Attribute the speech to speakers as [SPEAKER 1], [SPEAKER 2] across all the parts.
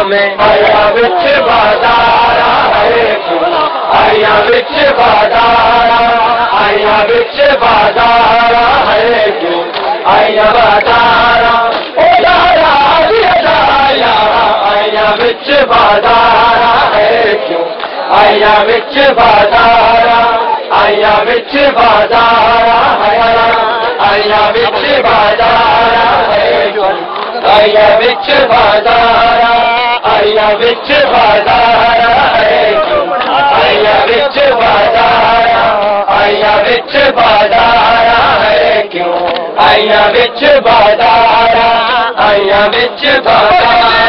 [SPEAKER 1] में आया बिच बाजार है क्यों आया बिच बाजार आया बिच बाजार है क्यों आया बाजार ओ यारा दिया आया बिच बाजार है क्यों आया बिच बाजार आया बिच बाजार आया बिच बाजार है क्यों आया बिच बाजार आया बिच बाजार है क्यों आया बिच बाजार आया बिच बाजार है क्यों आया बिच बाजार आया बिच बाजार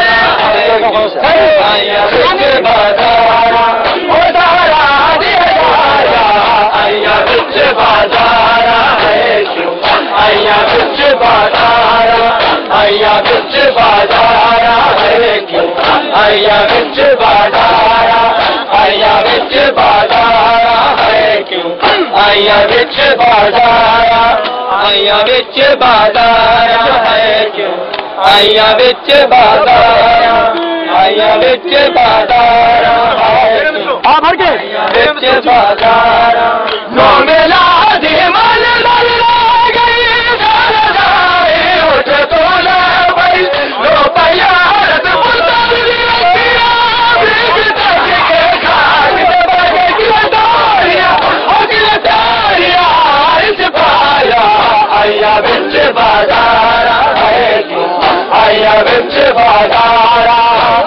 [SPEAKER 1] आया बिच बाजार ओ दारा दिया आया बिच बाजार है क्यों आया बिच बाजार आया बिच बाजार है क्यों आया बिच बाजार आया बिच बाजार है क्यों आया बिच बाजार आया बिच बाजार है क्यों आया बिच बाजार आया बिच बाजार है क्यों बिच बाजार नो मिला दे मन गई उठ तो भाई नो तैयार आया बिच बाजार है क्यों आया बिच बाजार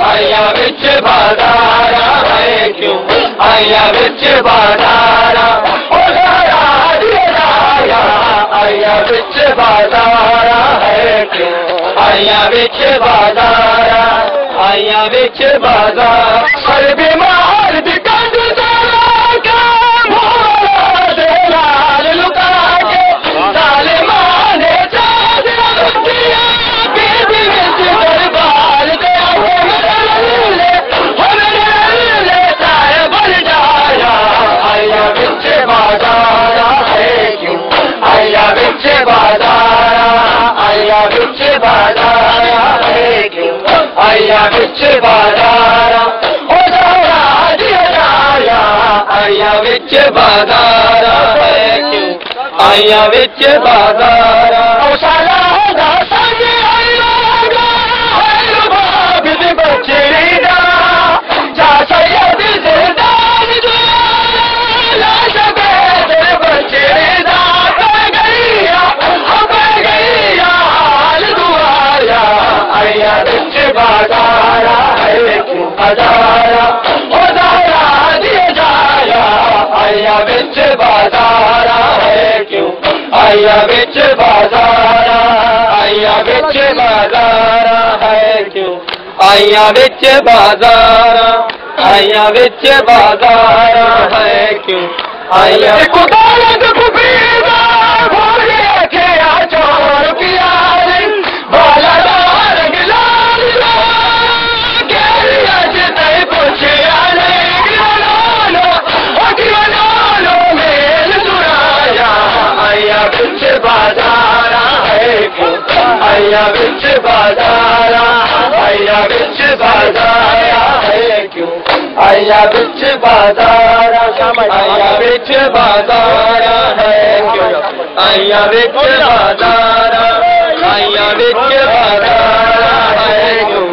[SPEAKER 1] आया बिच बाजार है क्यों आया बिच बाजार ओ दारा दिया आया बिच बाजार है क्यों आया बिच बाजार आया बिच बाजार हर बीमार बिकंड आया बिच बाजार आया बिच बाजार है क्यों आया बिच बाजार ओ दारा दिया आया बिच बाजार है क्यों आया बिच बाजार ओ साला दा संग आया बिच बचड़ी दा जा सैयद ज़रदार जो लाश बेदर बचड़ी दा आया बिच बाजार है क्यों हजारा ओ दारा दिया जाया आया बिच बाजार है क्यों आया बिच बाजार आया बिच बाजार है क्यों आया बिच बाजार आया बिच बाजार है क्यों आया बिच बाजार है क्यों आया बिच बाजार आया बिच बाजार है क्यों आया बिच बाजार आया बिच बाजार है क्यों आया बिच बाजार आया बिच बाजार है क्यों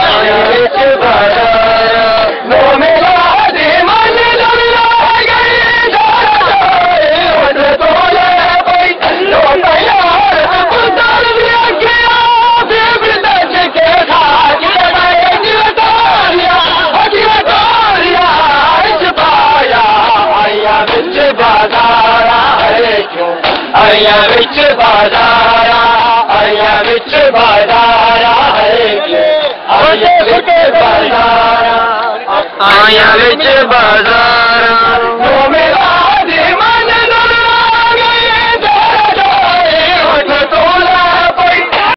[SPEAKER 1] आया बिच बाजार नो मिला दे मन आया बिच बाजार आया बिच बाजार है क्यों आया बिच बाजार आया बिच बाजार नो मेरा